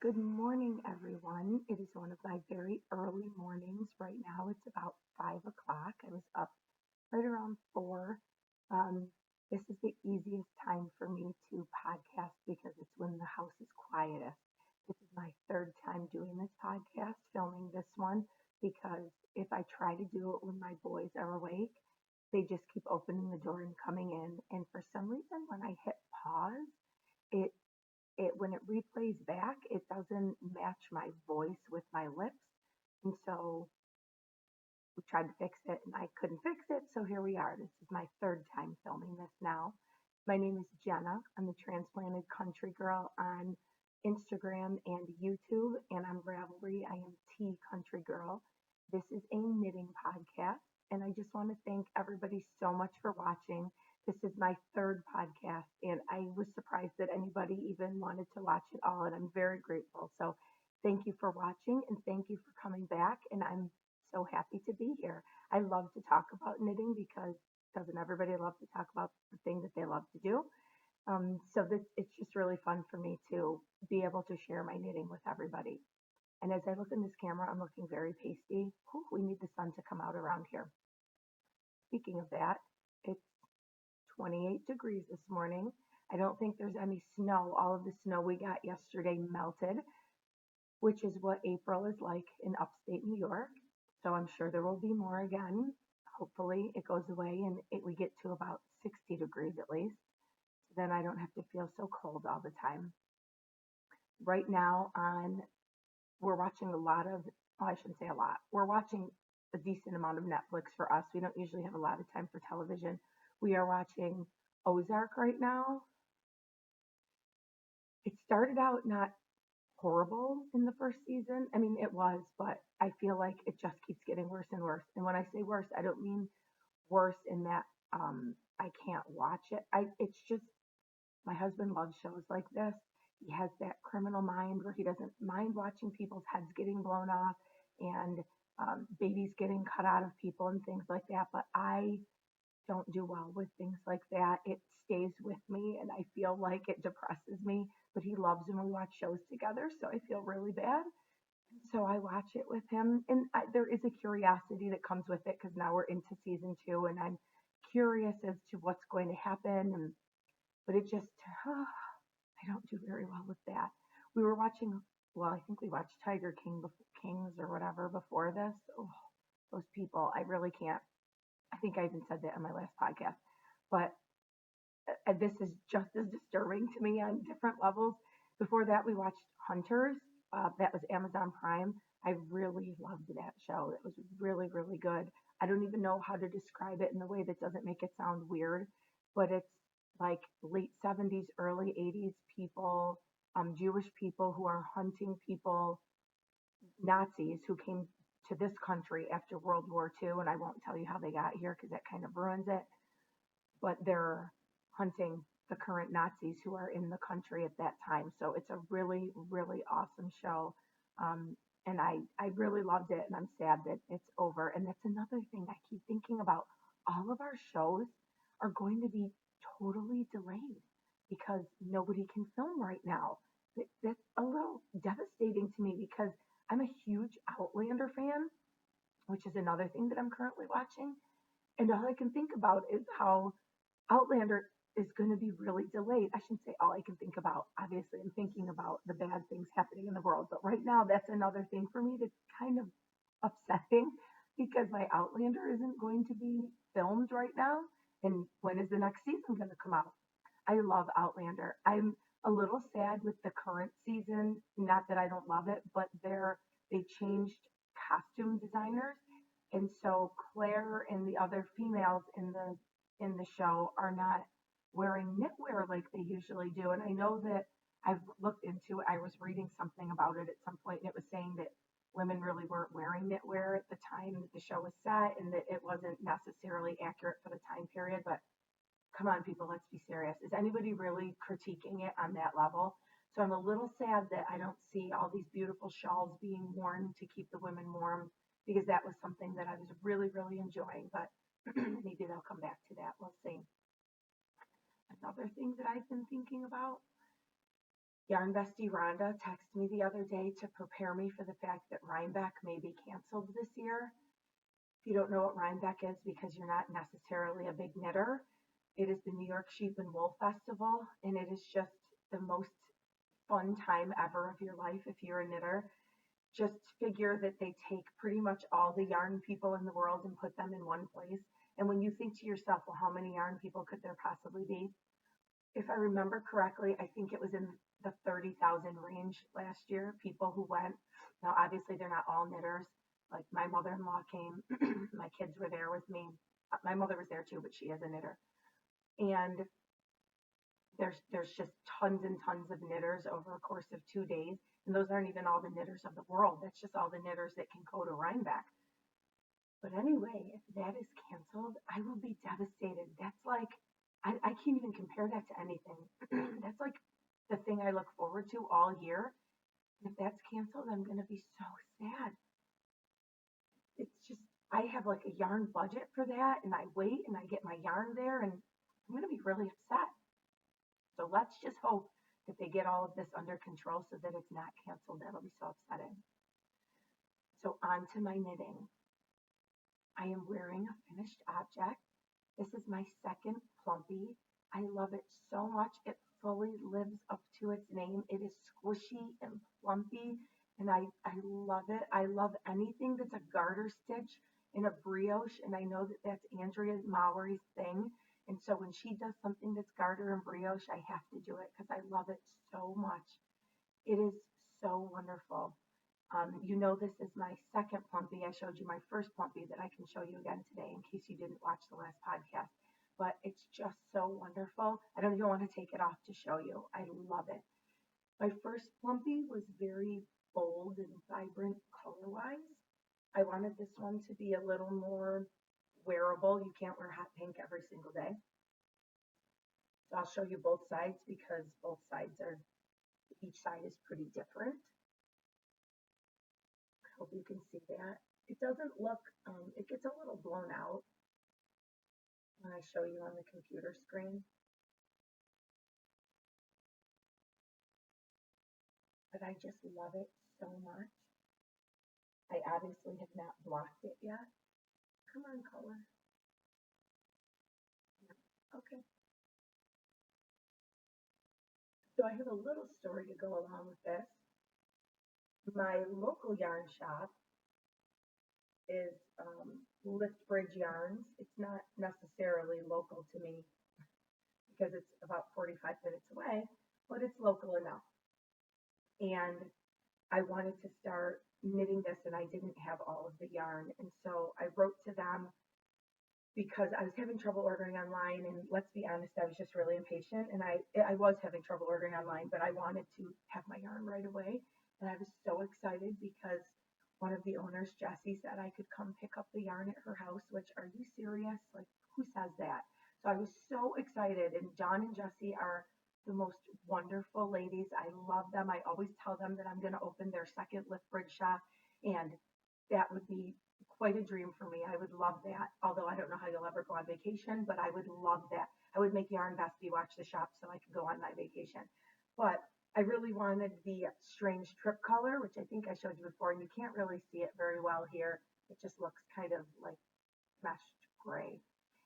Good morning, everyone. It is one of my very early mornings. Right now, it's about 5 o'clock. I was up right around 4. Um, this is the easiest time for me to podcast because it's when the house is quietest. This is my third time doing this podcast, filming this one, because if I try to do it when my boys are awake, they just keep opening the door and coming in. And for some reason, when I hit pause, it it when it replays back, it doesn't match my voice with my lips. And so we tried to fix it and I couldn't fix it. So here we are. This is my third time filming this now. My name is Jenna. I'm the Transplanted Country Girl on Instagram and YouTube. And on Ravelry, I am T Country Girl. This is a knitting podcast. And I just want to thank everybody so much for watching. This is my third podcast, and I was surprised that anybody even wanted to watch it all, and I'm very grateful. So thank you for watching, and thank you for coming back, and I'm so happy to be here. I love to talk about knitting because doesn't everybody love to talk about the thing that they love to do? So it's just really fun for me to be able to share my knitting with everybody. And as I look in this camera, I'm looking very pasty. Whew, we need the sun to come out around here. Speaking of that, it's 28 degrees this morning. I don't think there's any snow. All of the snow we got yesterday melted, which is what April is like in upstate New York. So I'm sure there will be more again. Hopefully it goes away and we get to about 60 degrees at least. Then I don't have to feel so cold all the time. Right now we're watching a lot of, well, I shouldn't say a lot. We're watching a decent amount of Netflix for us. We don't usually have a lot of time for television. We are watching Ozark right now. It started out not horrible in the first season. I mean, it was, but I feel like it just keeps getting worse and worse. And when I say worse, I don't mean worse in that I can't watch it. It's just my husband loves shows like this. He has that criminal mind where he doesn't mind watching people's heads getting blown off and babies getting cut out of people and things like that. But I don't do well with things like that. It stays with me and I feel like it depresses me. But he loves when we watch shows together, so I feel really bad. So I watch it with him, and there is a curiosity that comes with it because now we're into season 2, and I'm curious as to what's going to happen. But it just, I don't do very well with that. We were watching, well, I think we watched Tiger King, Kings or whatever before this. Oh, those people, I really can't. I think I even said that in my last podcast. But this is just as disturbing to me on different levels. Before that, we watched Hunters. That was Amazon Prime. I really loved that show. It was really, really good. I don't even know how to describe it in a way that doesn't make it sound weird, but it's like late 70s, early 80s people, Jewish people who are hunting people, Nazis who came to this country after World War II. And I won't tell you how they got here because that kind of ruins it. But they're hunting the current Nazis who are in the country at that time. So it's a really, really awesome show. And I really loved it, and I'm sad that it's over. And that's another thing I keep thinking about. All of our shows are going to be totally delayed because nobody can film right now. That's a little devastating to me because I'm a huge Outlander fan, which is another thing that I'm currently watching. And all I can think about is how Outlander is going to be really delayed. I shouldn't say all I can think about. Obviously, I'm thinking about the bad things happening in the world. But right now, that's another thing for me that's kind of upsetting because my Outlander isn't going to be filmed right now. And when is the next season going to come out? I love Outlander. I'm a little sad with the current season. Not that I don't love it, but they changed costume designers. And so Claire and the other females in the show are not wearing knitwear like they usually do. And I know that I've looked into it. I was reading something about it at some point, and it was saying that women really weren't wearing knitwear at the time that the show was set, and that it wasn't necessarily accurate for the time period. But come on, people, let's be serious. Is anybody really critiquing it on that level? So I'm a little sad that I don't see all these beautiful shawls being worn to keep the women warm because that was something that I was really, really enjoying. But maybe they'll come back to that. We'll see. Another thing that I've been thinking about, Yarn bestie Rhonda texted me the other day to prepare me for the fact that Rhinebeck may be canceled this year. If you don't know what Rhinebeck is because you're not necessarily a big knitter, it is the New York Sheep and Wool Festival, and it is just the most fun time ever of your life if you're a knitter. Just figure that they take pretty much all the yarn people in the world and put them in one place. And when you think to yourself, well, how many yarn people could there possibly be? If I remember correctly, I think it was in the 30,000 range last year, people who went. Now, obviously, they're not all knitters. Like my mother-in-law came, my kids were there with me. My mother was there too, but she is a knitter. And there's just tons and tons of knitters over a course of 2 days. And those aren't even all the knitters of the world. That's just all the knitters that can go to Rhinebeck. But anyway, if that is canceled, I will be devastated. That's like, I can't even compare that to anything. That's like the thing I look forward to all year. And if that's canceled, I'm going to be so sad. It's just, I have like a yarn budget for that, and I wait and I get my yarn there, and I'm going to be really upset. So let's just hope that they get all of this under control so that it's not canceled. That'll be so upsetting. So on to my knitting. I am wearing a finished object. This is my second Plumpy. I love it so much. It fully lives up to its name. It is squishy and plumpy, and I love it. I love anything that's a garter stitch in a brioche, and I know that that's Andrea Mowry's thing. And so when she does something that's garter and brioche, I have to do it because I love it so much. It is so wonderful. You know, this is my second Plumpy. I showed you my first Plumpy that I can show you again today in case you didn't watch the last podcast. But it's just so wonderful. I don't even want to take it off to show you. I love it. My first Plumpy was very bold and vibrant color-wise. I wanted this one to be a little more wearable. You can't wear hot pink every single day. So I'll show you both sides because both sides are, each side is pretty different. Hope you can see that. It doesn't look, it gets a little blown out when I show you on the computer screen. But I just love it so much. I obviously have not blocked it yet. Come on, color. Okay. So I have a little story to go along with this. My local yarn shop is Lift Bridge Yarns. It's not necessarily local to me because it's about 45 minutes away, but it's local enough. And I wanted to start knitting this, and I didn't have all of the yarn. And so I wrote to them because I was having trouble ordering online, and let's be honest, I was just really impatient, and I was having trouble ordering online, but I wanted to have my yarn right away. And I was so excited because one of the owners, Jessie, said I could come pick up the yarn at her house, which, are you serious? Like, who says that? So I was so excited, and John and Jessie are the most wonderful ladies. I love them. I always tell them that I'm going to open their second Lift Bridge shop, and that would be quite a dream for me. I would love that. Although I don't know how you'll ever go on vacation, but I would love that. I would make Yarn Bestie watch the shop so I could go on my vacation. But I really wanted the strange trip color, which I think I showed you before, and you can't really see it very well here. It just looks kind of like meshed gray.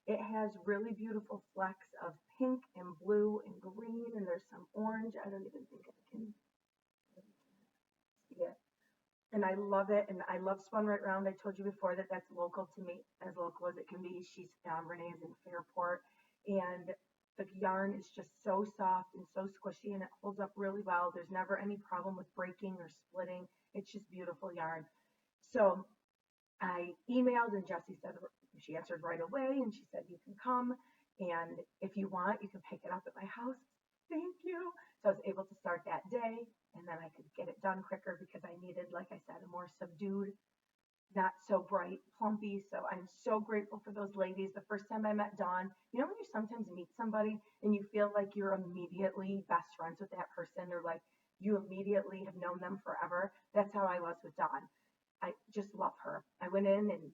It has really beautiful flecks of pink and blue and green, and there's some orange. I don't even think I can see it. And I love it, and I love Spun Right Round. I told you before that that's local to me, as local as it can be. Renee's in Fairport, and the yarn is just so soft and so squishy, and it holds up really well. There's never any problem with breaking or splitting. It's just beautiful yarn. So I emailed, and Jessie said, she answered right away, and she said, you can come, and if you want, you can pick it up at my house. Thank you. So I was able to start that day, and then I could get it done quicker because I needed, like I said, a more subdued, not so bright Plumpy. So I'm so grateful for those ladies. The first time I met Dawn, you know when you sometimes meet somebody and you feel like you're immediately best friends with that person, or like you immediately have known them forever? That's how I was with Dawn. I just love her. I went in and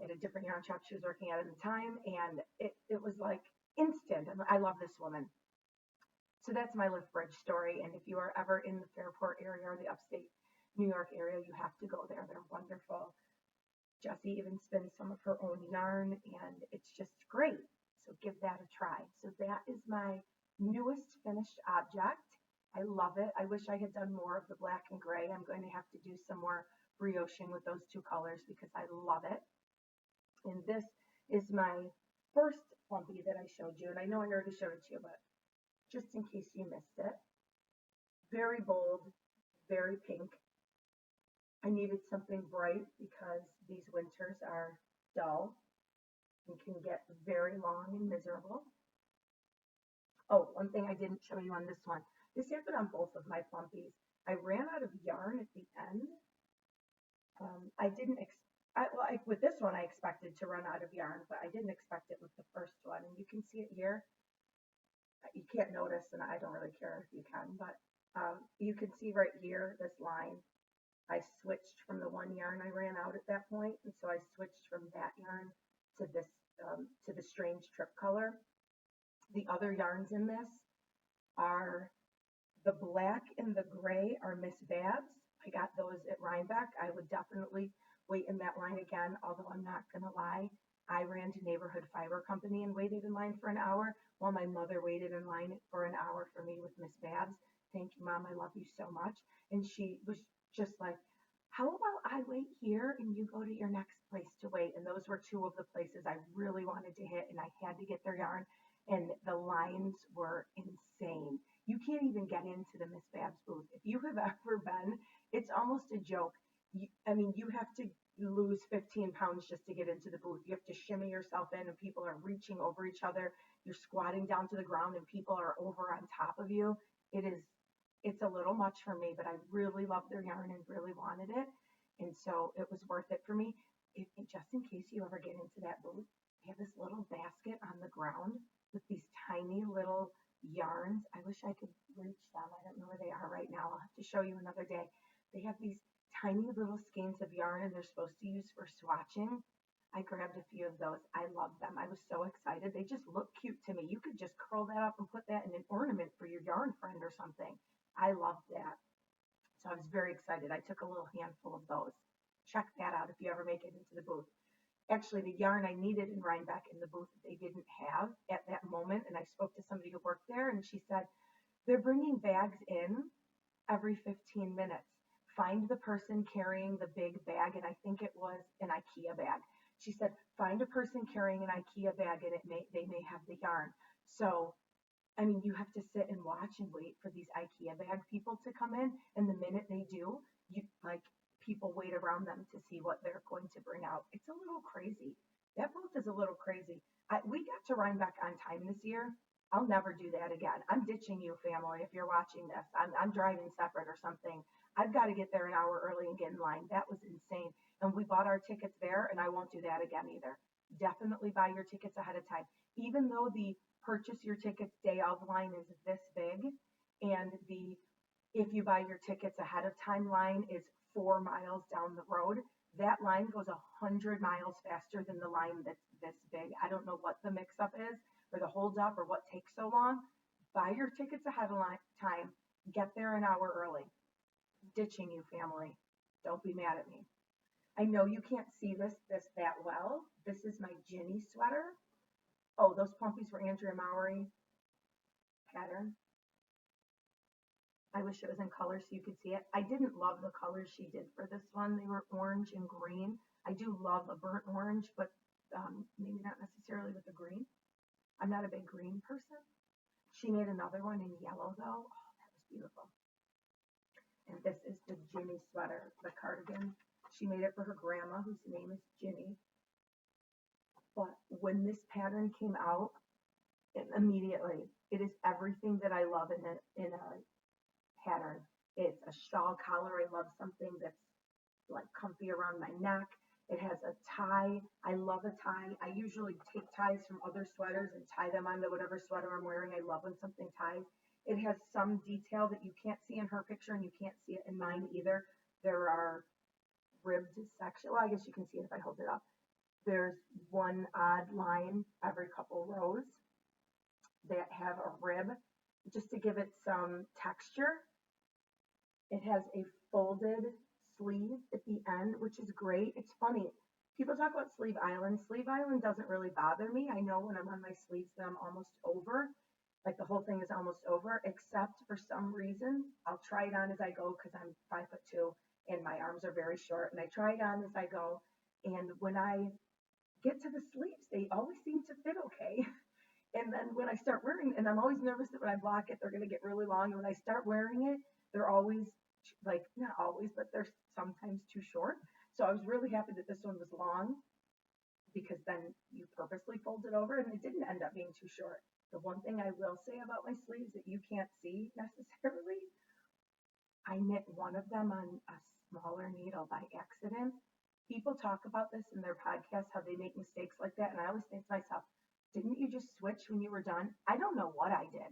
at a different yarn shop she was working at the time, and it was like instant. And I love this woman. So that's my lift bridge story. And if you are ever in the Fairport area or the upstate New York area, you have to go there. They're wonderful. Jessie even spins some of her own yarn, and it's just great. So give that a try. So that is my newest finished object. I love it. I wish I had done more of the black and gray. I'm going to have to do some more brioching with those two colors because I love it. And this is my first Plumpy that I showed you. And I know I already showed it to you, but just in case you missed it. Very bold, very pink. I needed something bright because these winters are dull and can get very long and miserable. Oh, one thing I didn't show you on this one. This happened on both of my Plumpies. I ran out of yarn at the end. I didn't with this one I expected to run out of yarn, but I didn't expect it with the first one. And you can see it here. You can't notice, and I don't really care if you can, but you can see right here this line. I switched from the one yarn I ran out at that point, and so I switched from that yarn to this to the strange trip color. The other yarns in this are the black and the gray are Miss Babs. I got those at Rhinebeck. I would definitely wait in that line again, although I'm not gonna lie. I ran to Neighborhood Fiber Company and waited in line for an hour while my mother waited in line for an hour for me with Miss Babs. Thank you, Mom. I love you so much. And she was just like, how about I wait here and you go to your next place to wait? And those were two of the places I really wanted to hit, and I had to get their yarn. And the lines were insane. You can't even get into the Miss Babs booth. If you have ever been, it's almost a joke. You have to lose 15 pounds just to get into the booth. You have to shimmy yourself in, and people are reaching over each other. You're squatting down to the ground, and people are over on top of you. It's a little much for me, but I really love their yarn and really wanted it. And so it was worth it for me. Just in case you ever get into that booth, they have this little basket on the ground with these tiny little yarns. I wish I could reach them. I don't know where they are right now. I'll have to show you another day. They have these tiny little skeins of yarn, and they're supposed to use for swatching. I grabbed a few of those. I love them. I was so excited. They just look cute to me. You could just curl that up and put that in an ornament for your yarn friend or something. I loved that. So I was very excited. I took a little handful of those. Check that out if you ever make it into the booth. Actually, the yarn I needed in Rhinebeck in the booth they didn't have at that moment. And I spoke to somebody who worked there, and she said, they're bringing bags in every 15 minutes. Find the person carrying the big bag, and I think it was an IKEA bag. She said, find a person carrying an IKEA bag, and they may have the yarn. So, you have to sit and watch and wait for these IKEA bag people to come in, and the minute they do, people wait around them to see what they're going to bring out. It's a little crazy. That booth is a little crazy. We got to Rhinebeck on time this year. I'll never do that again. I'm ditching you, family, if you're watching this. I'm driving separate or something. I've got to get there an hour early and get in line. That was insane. And we bought our tickets there, and I won't do that again either. Definitely buy your tickets ahead of time. Even though the purchase your tickets day of line is this big, and if you buy your tickets ahead of time line is 4 miles down the road, that line goes 100 miles faster than the line that's this big. I don't know what the mix-up is or the hold-up or what takes so long. Buy your tickets ahead of time. Get there an hour early. Ditching you, family. Don't be mad at me. I know you can't see this that well. This is my Ginny sweater. Oh, those Plumpies were Andrea Mowry pattern. I wish it was in color so you could see it. I didn't love the colors she did for this one. They were orange and green. I do love a burnt orange, but maybe not necessarily with the green. I'm not a big green person. She made another one in yellow though. Oh, that was beautiful. And this is the Ginny sweater, the cardigan. She made it for her grandma, whose name is Ginny. But when this pattern came out, immediately, it is everything that I love in a pattern. It's a shawl collar. I love something that's like comfy around my neck. It has a tie. I love a tie. I usually take ties from other sweaters and tie them onto whatever sweater I'm wearing. I love when something ties. It has some detail that you can't see in her picture and you can't see it in mine either. There are ribbed section. Well, I guess you can see it if I hold it up. There's one odd line every couple rows that have a rib, just to give it some texture. It has a folded sleeve at the end, which is great. It's funny. People talk about sleeve island. Sleeve island doesn't really bother me. I know when I'm on my sleeves that I'm almost over, like the whole thing is almost over, except for some reason, I'll try it on as I go because I'm 5'2" and my arms are very short. And I try it on as I go. And when I get to the sleeves, they always seem to fit okay. And then when I start wearing, and I'm always nervous that when I block it, they're going to get really long. And when I start wearing it, they're always like, not always, but they're sometimes too short. So I was really happy that this one was long because then you purposely fold it over and it didn't end up being too short. The one thing I will say about my sleeves that you can't see necessarily, I knit one of them on a smaller needle by accident. People talk about this in their podcasts, how they make mistakes like that. And I always think to myself, didn't you just switch when you were done? I don't know what I did,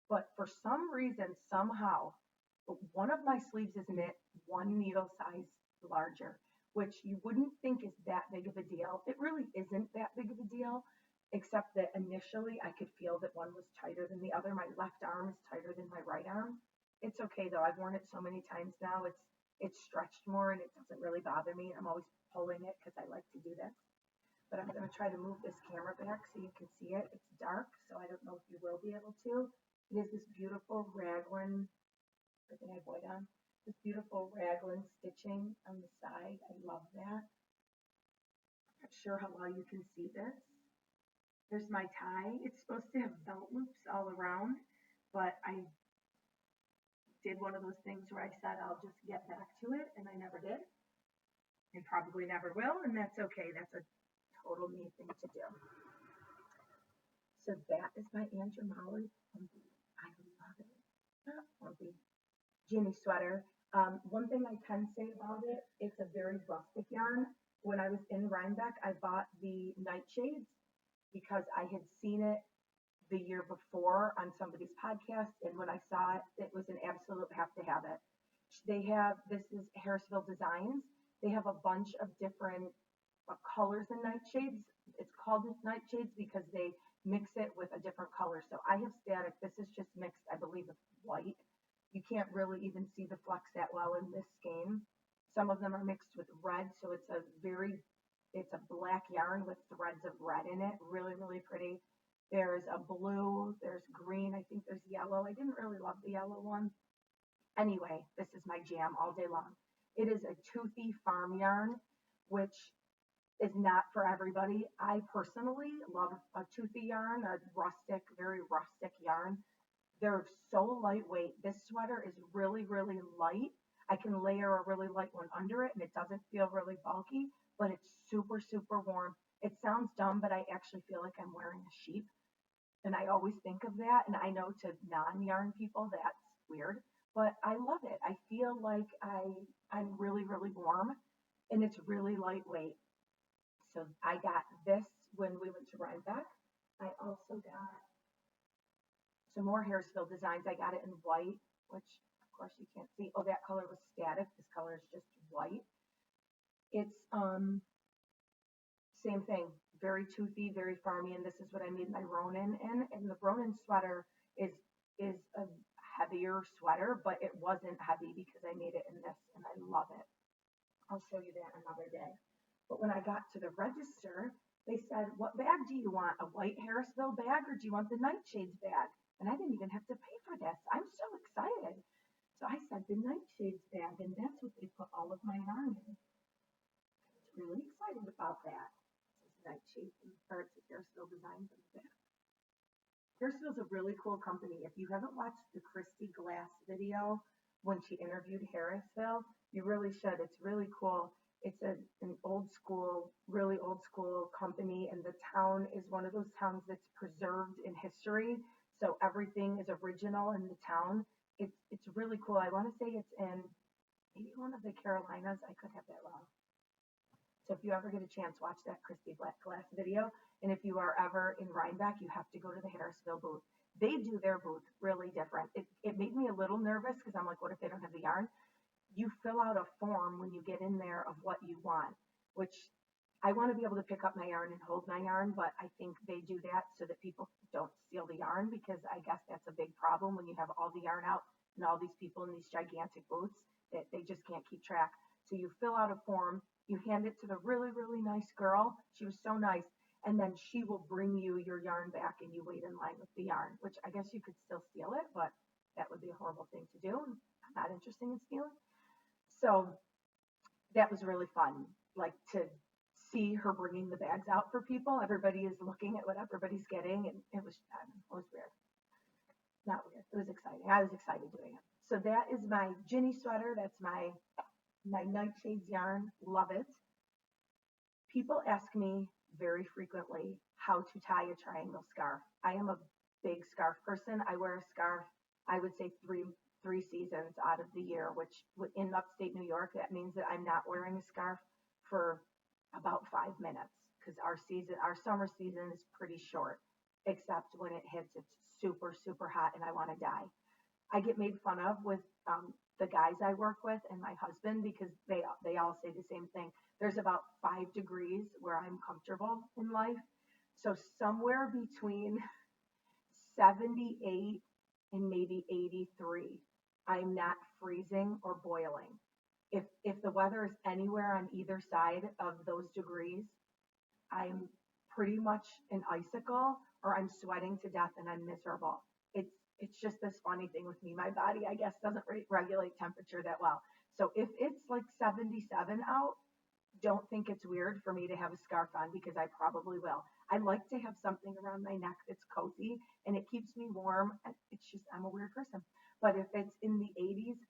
but for some reason, somehow, one of my sleeves is knit one needle size larger, which you wouldn't think is that big of a deal. It really isn't that big of a deal, except that initially I could feel that one was tighter than the other. My left arm is tighter than my right arm. It's okay though. I've worn it so many times now. It's stretched more and it doesn't really bother me. I'm always pulling it because I like to do this. But I'm going to try to move this camera back so you can see it. It's dark, so I don't know if you will be able to. It is this beautiful raglan, I think I have white on, this beautiful raglan stitching on the side. I love that. Not sure how well you can see this. There's my tie. It's supposed to have belt loops all around, but I did one of those things where I said I'll just get back to it, and I never did. And probably never will, and that's okay. That's a total me thing to do. So that is my Andrew Molly Plumpy. I love it. Not Plumpy. Ginny Sweater. One thing I can say about it, it's a very rustic yarn. When I was in Rhinebeck, I bought the nightshades because I had seen it the year before on somebody's podcast, and when I saw it, it was an absolute have to have it. They have, this is Harrisville Designs. They have a bunch of different colors in nightshades. It's called nightshades because they mix it with a different color. So I have static. This is just mixed, I believe, with white. You can't really even see the flex that well in this skein. Some of them are mixed with red, so it's a black yarn with threads of red in it. Really, really pretty. There's a blue, there's green, I think there's yellow. I didn't really love the yellow one. Anyway, this is my jam all day long. It is a toothy farm yarn, which is not for everybody. I personally love a toothy yarn, a rustic, very rustic yarn. They're so lightweight. This sweater is really, really light. I can layer a really light one under it and it doesn't feel really bulky, but it's super, super warm. It sounds dumb, but I actually feel like I'm wearing a sheep. And I always think of that. And I know to non-yarn people, that's weird, but I love it. I feel like I'm really, really warm and it's really lightweight. So I got this when we went to Rhinebeck. I also got some more Harrisville Designs. I got it in white, which of course you can't see. Oh, that color was static. This color is just white. It's same thing, very toothy, very farmy, and this is what I made my Ronin in. And the Ronin sweater is a heavier sweater, but it wasn't heavy because I made it in this, and I love it. I'll show you that another day. But when I got to the register, they said, what bag do you want? A white Harrisville bag, or do you want the Nightshades bag? And I didn't even have to pay for this. I'm so excited. So I said the Nightshades bag, and that's what they put all of my yarn in. I was really excited about that. This is Nightshades, and it's Harrisville Designs on the back. Harrisville's a really cool company. If you haven't watched the Christy Glass video when she interviewed Harrisville, you really should. It's really cool. It's an old school, really old school company, and the town is one of those towns that's preserved in history. So everything is original in the town. It's really cool. I want to say it's in maybe one of the Carolinas. I could have that wrong. So if you ever get a chance, watch that Christy Glass video. And if you are ever in Rhinebeck, you have to go to the Harrisville booth. They do their booth really different. It made me a little nervous because I'm like, what if they don't have the yarn? You fill out a form when you get in there of what you want, which I want to be able to pick up my yarn and hold my yarn, but I think they do that so that people don't steal the yarn, because I guess that's a big problem when you have all the yarn out and all these people in these gigantic booths that they just can't keep track. So you fill out a form, you hand it to the really, really nice girl. She was so nice. And then she will bring you your yarn back and you wait in line with the yarn, which I guess you could still steal it, but that would be a horrible thing to do. I'm not interested in stealing. So that was really fun, like to see her bringing the bags out for people. Everybody is looking at what everybody's getting, and it was, I don't know, it was weird. Not weird. It was exciting. I was excited doing it. So that is my Ginny sweater. That's my Nightshades yarn. Love it. People ask me very frequently how to tie a triangle scarf. I am a big scarf person. I wear a scarf, I would say three seasons out of the year, which in upstate New York, that means that I'm not wearing a scarf for about 5 minutes, because our summer season is pretty short, except when it hits, it's super, super hot and I want to die. I get made fun of with the guys I work with and my husband, because they all say the same thing. There's about 5 degrees where I'm comfortable in life. So somewhere between 78 and maybe 83, I'm not freezing or boiling. If the weather is anywhere on either side of those degrees, I'm pretty much an icicle, or I'm sweating to death and I'm miserable. It's just this funny thing with me. My body, I guess, doesn't regulate temperature that well. So if it's like 77 out, don't think it's weird for me to have a scarf on, because I probably will. I like to have something around my neck that's cozy and it keeps me warm. It's just, I'm a weird person. But if it's in the 80s,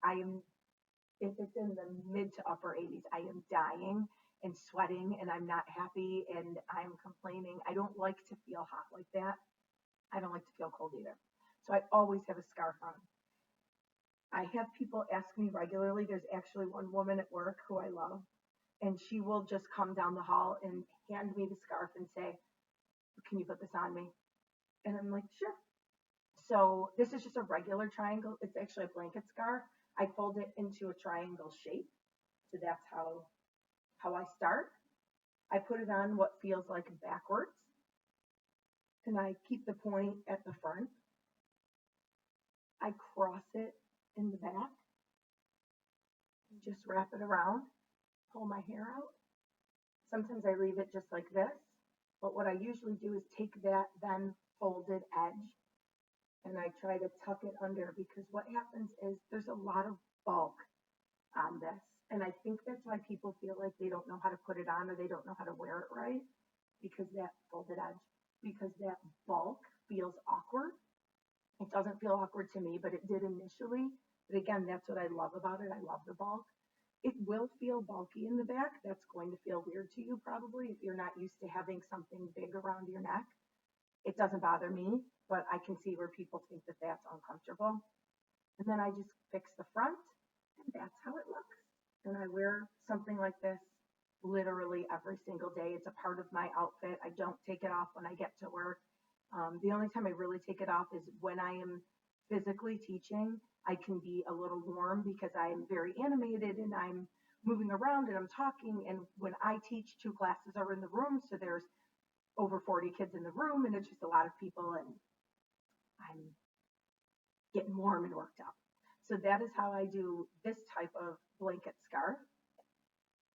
if it's in the mid to upper 80s, I am dying and sweating and I'm not happy and I'm complaining. I don't like to feel hot like that. I don't like to feel cold either. So I always have a scarf on. I have people ask me regularly. There's actually one woman at work who I love, and she will just come down the hall and hand me the scarf and say, "Can you put this on me?" And I'm like, "Sure." So this is just a regular triangle. It's actually a blanket scarf. I fold it into a triangle shape. So that's how I start. I put it on what feels like backwards, and I keep the point at the front. I cross it in the back, just wrap it around, pull my hair out. Sometimes I leave it just like this, but what I usually do is take that then folded edge and I try to tuck it under, because what happens is there's a lot of bulk on this. And I think that's why people feel like they don't know how to put it on, or they don't know how to wear it right, because that folded edge, because that bulk feels awkward. It doesn't feel awkward to me, but it did initially. But again, that's what I love about it. I love the bulk. It will feel bulky in the back. That's going to feel weird to you probably if you're not used to having something big around your neck. It doesn't bother me, but I can see where people think that that's uncomfortable. And then I just fix the front, and that's how it looks. And I wear something like this literally every single day. It's a part of my outfit. I don't take it off when I get to work. The only time I really take it off is when I am physically teaching. I can be a little warm because I am very animated and I'm moving around and I'm talking. And when I teach, 2 classes are in the room, so there's over 40 kids in the room, and it's just a lot of people, and I'm getting warm and worked up. So that is how I do this type of blanket scarf.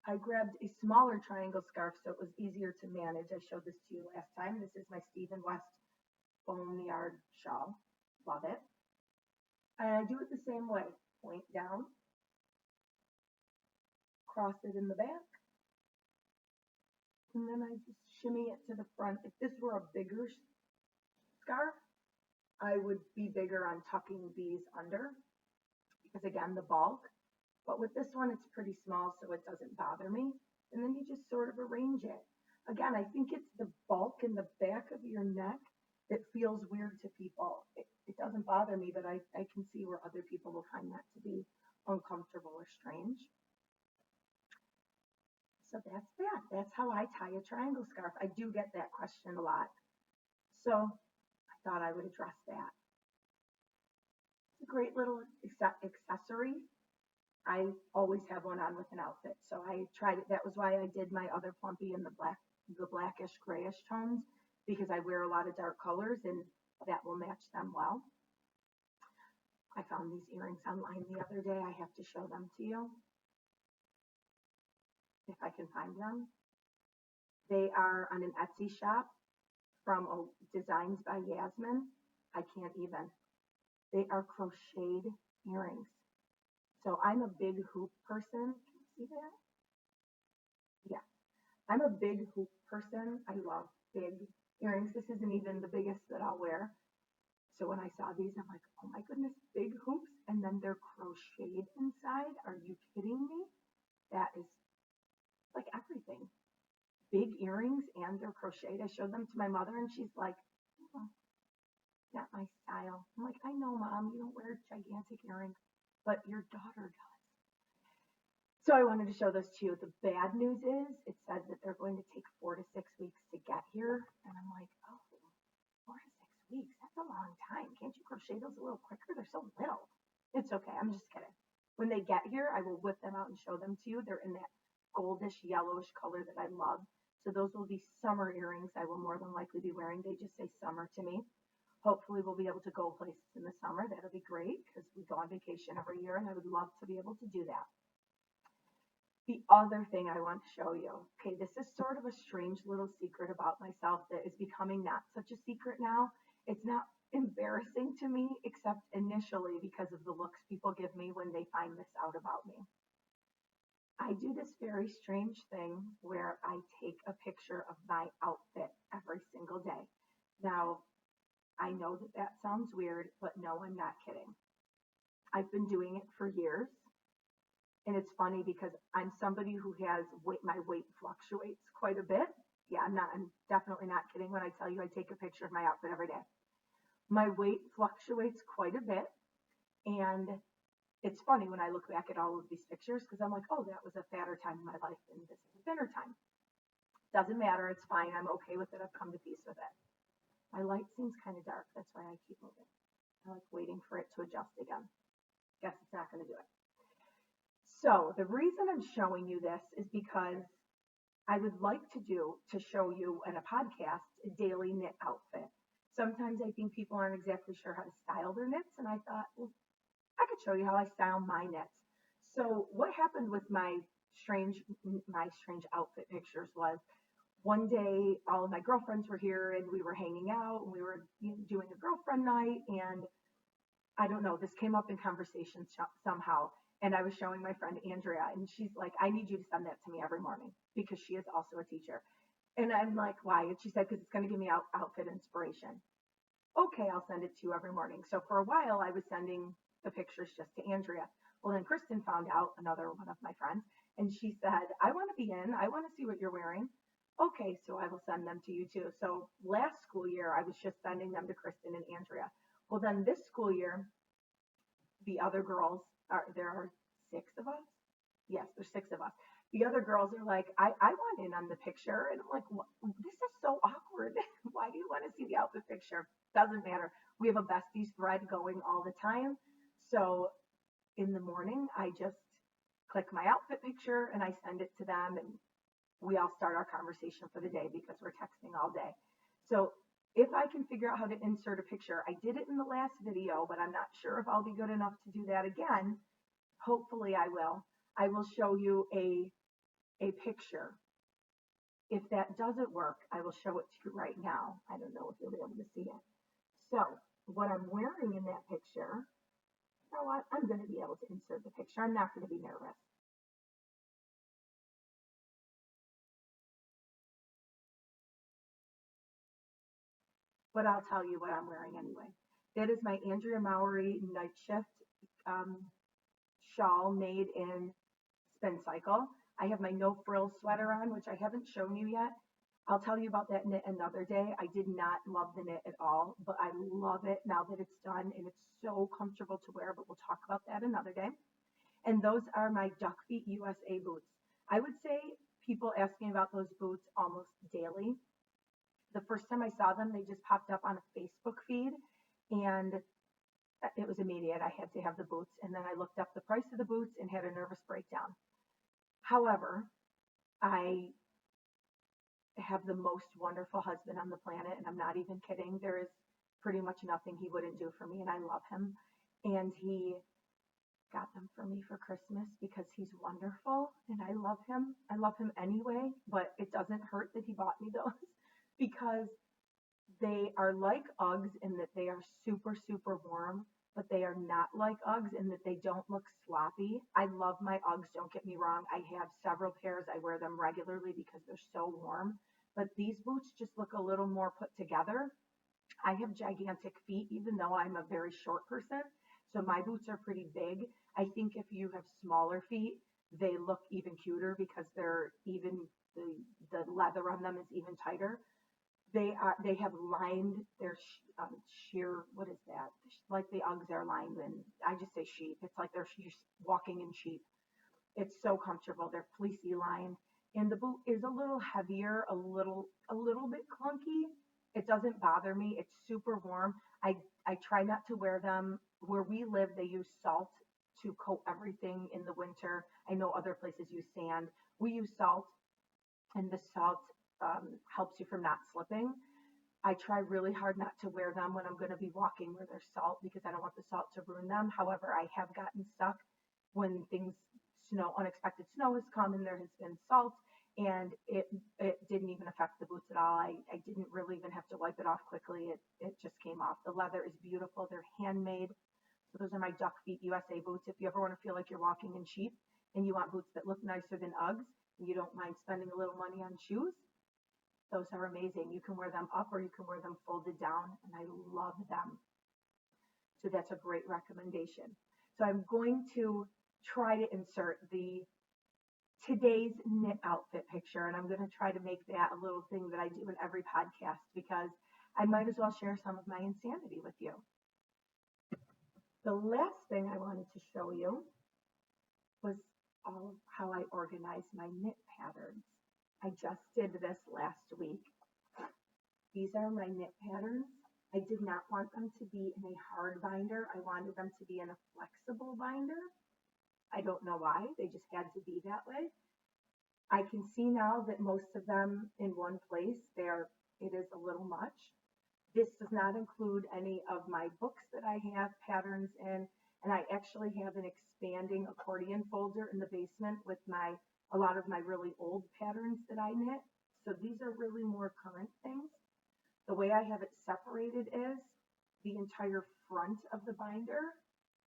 I grabbed a smaller triangle scarf so it was easier to manage. I showed this to you last time. This is my Stephen West Boneyard shawl. Love it. And I do it the same way. Point down, cross it in the back, and then I just shimmy it to the front. If this were a bigger scarf, I would be bigger on tucking these under, because again, the bulk. But with this one, it's pretty small, so it doesn't bother me. And then you just sort of arrange it. Again, I think it's the bulk in the back of your neck that feels weird to people. It doesn't bother me, but I can see where other people will find that to be uncomfortable or strange. So that's that. That's how I tie a triangle scarf. I do get that question a lot. So I thought I would address that. It's a great little accessory. I always have one on with an outfit. So I tried it. That was why I did my other Plumpy in the blackish grayish tones, because I wear a lot of dark colors and that will match them well. I found these earrings online the other day. I have to show them to you if I can find them. They are on an Etsy shop from Designs by Yasmen. I can't even. They are crocheted earrings. So I'm a big hoop person. Can you see that? Yeah. I'm a big hoop person. I love big earrings. This isn't even the biggest that I'll wear. So when I saw these, I'm like, oh my goodness, big hoops. And then they're crocheted inside. Are you kidding me? That is like everything. Big earrings and they're crocheted. I showed them to my mother and she's like, oh, not my style. I'm like, I know, Mom, you don't wear gigantic earrings, but your daughter does. So I wanted to show this to you. The bad news is it says that they're going to take 4 to 6 weeks to get here. And I'm like, oh, 4 to 6 weeks. That's a long time. Can't you crochet those a little quicker? They're so little. It's okay. I'm just kidding. When they get here, I will whip them out and show them to you. They're in that goldish yellowish color that I love. So those will be summer earrings I will more than likely be wearing. They just say summer to me. Hopefully we'll be able to go places in the summer. That'll be great because we go on vacation every year and I would love to be able to do that. The other thing I want to show you, okay, this is sort of a strange little secret about myself that is becoming not such a secret now. It's not embarrassing to me, except initially because of the looks people give me when they find this out about me. I do this very strange thing where I take a picture of my outfit every single day. Now, I know that that sounds weird, but no, I'm not kidding. I've been doing it for years. And it's funny because I'm somebody who has my weight fluctuates quite a bit. Yeah, I'm definitely not kidding when I tell you I take a picture of my outfit every day. My weight fluctuates quite a bit. And it's funny when I look back at all of these pictures because I'm like, oh, that was a fatter time in my life and this is a thinner time. Doesn't matter. It's fine. I'm okay with it. I've come to peace with it. My light seems kind of dark. That's why I keep moving. I like waiting for it to adjust again. Guess it's not going to do it. So the reason I'm showing you this is because I would like to show you in a podcast a daily knit outfit. Sometimes I think people aren't exactly sure how to style their knits, and I thought, well, I could show you how I style my knits. So what happened with my strange outfit pictures was one day all of my girlfriends were here and we were hanging out and we were doing a girlfriend night, and I don't know, this came up in conversation somehow. And I was showing my friend Andrea, and she's like, I need you to send that to me every morning because she is also a teacher. And I'm like, why? And she said, because it's going to give me outfit inspiration. Okay, I'll send it to you every morning. So for a while, I was sending the pictures just to Andrea. Well, then Kristen found out, another one of my friends, and she said, I want to be in. I want to see what you're wearing. Okay, so I will send them to you too. So last school year, I was just sending them to Kristen and Andrea. Well, then this school year, the other girls there are 6 of us. Yes, there's 6 of us. The other girls are like, I want in on the picture. And I'm like, this is so awkward. Why do you want to see the outfit picture? Doesn't matter. We have a besties thread going all the time. So in the morning, I just click my outfit picture and I send it to them. And we all start our conversation for the day because we're texting all day. So if I can figure out how to insert a picture, I did it in the last video, but I'm not sure if I'll be good enough to do that again. Hopefully I will. I will show you a picture. If that doesn't work, I will show it to you right now. I don't know if you'll be able to see it. So what I'm wearing in that picture, you know what? I'm going to be able to insert the picture. I'm not going to be nervous. But I'll tell you what I'm wearing anyway. That is my Andrea Mowry night shift shawl made in Spin Cycle. I have my no frills sweater on, which I haven't shown you yet. I'll tell you about that knit another day. I did not love the knit at all, but I love it now that it's done and it's so comfortable to wear, but we'll talk about that another day. And those are my Duck Feet USA boots. I would say people ask me about those boots almost daily. The first time I saw them, they just popped up on a Facebook feed, and it was immediate. I had to have the boots. And then I looked up the price of the boots and had a nervous breakdown. However, I have the most wonderful husband on the planet, and I'm not even kidding. There is pretty much nothing he wouldn't do for me, and I love him. And he got them for me for Christmas because he's wonderful and I love him. I love him anyway, but it doesn't hurt that he bought me those because they are like Uggs in that they are super, super warm, but they are not like Uggs in that they don't look sloppy. I love my Uggs, don't get me wrong. I have several pairs. I wear them regularly because they're so warm. But these boots just look a little more put together. I have gigantic feet, even though I'm a very short person. So my boots are pretty big. I think if you have smaller feet, they look even cuter because they're even the leather on them is even tighter. They have lined their sheer, what is that? Like the Uggs are lined in, I just say sheep. It's like they're walking in sheep. It's so comfortable. They're fleecy lined, and the boot is a little heavier, a little bit clunky. It doesn't bother me. It's super warm. I try not to wear them where we live. They use salt to coat everything in the winter. I know other places use sand. We use salt, and the salt helps you from not slipping. I try really hard not to wear them when I'm going to be walking where there's salt because I don't want the salt to ruin them. However, I have gotten stuck when unexpected snow has come and there has been salt, and it didn't even affect the boots at all. I didn't really even have to wipe it off quickly. It just came off. The leather is beautiful. They're handmade. So those are my Duck Feet USA boots. If you ever want to feel like you're walking in sheep and you want boots that look nicer than Uggs and you don't mind spending a little money on shoes, those are amazing. You can wear them up or you can wear them folded down, and I love them. So that's a great recommendation. So I'm going to try to insert the today's knit outfit picture, and I'm going to try to make that a little thing that I do in every podcast because I might as well share some of my insanity with you. The last thing I wanted to show you was all how I organize my knit patterns. I just did this last week. These are my knit patterns. I did not want them to be in a hard binder. I wanted them to be in a flexible binder. I don't know why. They just had to be that way. I can see now that most of them in one place, it is a little much. This does not include any of my books that I have patterns in, and I actually have an expanding accordion folder in the basement with a lot of my really old patterns that I knit. So these are really more current things. The way I have it separated is the entire front of the binder.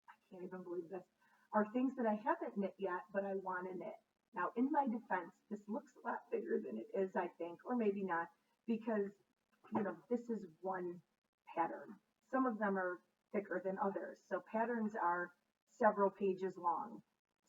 I can't even believe this. Are things that I haven't knit yet, but I want to knit. Now, in my defense, this looks a lot bigger than it is, I think, or maybe not, because, this is one pattern. Some of them are thicker than others. So patterns are several pages long.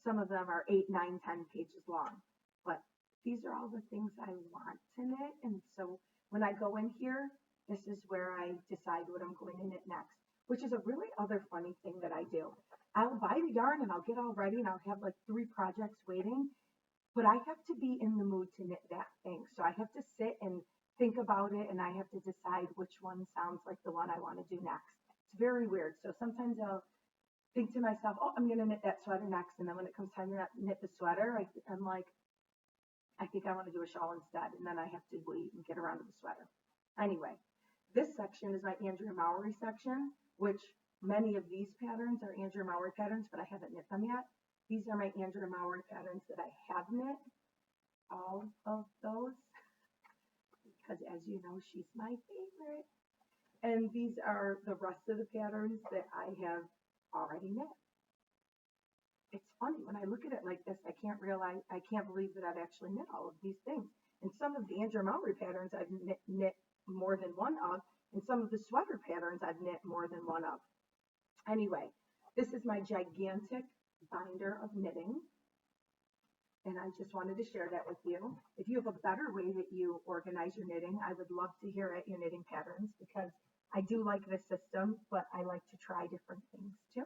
Some of them are 8, 9, 10 pages long. But these are all the things I want to knit. And so when I go in here, this is where I decide what I'm going to knit next, which is a really other funny thing that I do. I'll buy the yarn and I'll get all ready and I'll have like 3 projects waiting, but I have to be in the mood to knit that thing. So I have to sit and think about it, and I have to decide which one sounds like the one I want to do next. It's very weird. So sometimes I'll think to myself, oh, I'm going to knit that sweater next. And then when it comes time to knit the sweater, I'm like, I think I want to do a shawl instead. And then I have to wait and get around to the sweater. Anyway, this section is my Andrea Mowry section, which many of these patterns are Andrea Mowry patterns, but I haven't knit them yet. These are my Andrea Mowry patterns that I have knit. All of those. Because as you know, she's my favorite. And these are the rest of the patterns that I have already knit. It's funny, when I look at it like this, I can't believe that I've actually knit all of these things. And some of the Andrea Mowry patterns I've knit more than one of, and some of the sweater patterns I've knit more than one of. Anyway, this is my gigantic binder of knitting. And I just wanted to share that with you. If you have a better way that you organize your knitting, I would love to hear your knitting patterns because I do like this system, but I like to try different things too.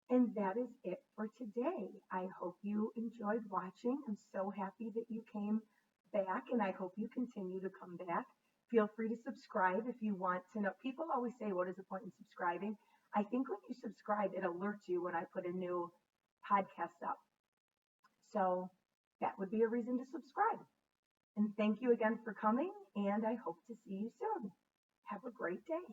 And that is it for today. I hope you enjoyed watching. I'm so happy that you came back, and I hope you continue to come back. Feel free to subscribe if you want to know. People always say, what is the point in subscribing? I think when you subscribe, it alerts you when I put a new podcast up. So that would be a reason to subscribe. And thank you again for coming, and I hope to see you soon. Have a great day.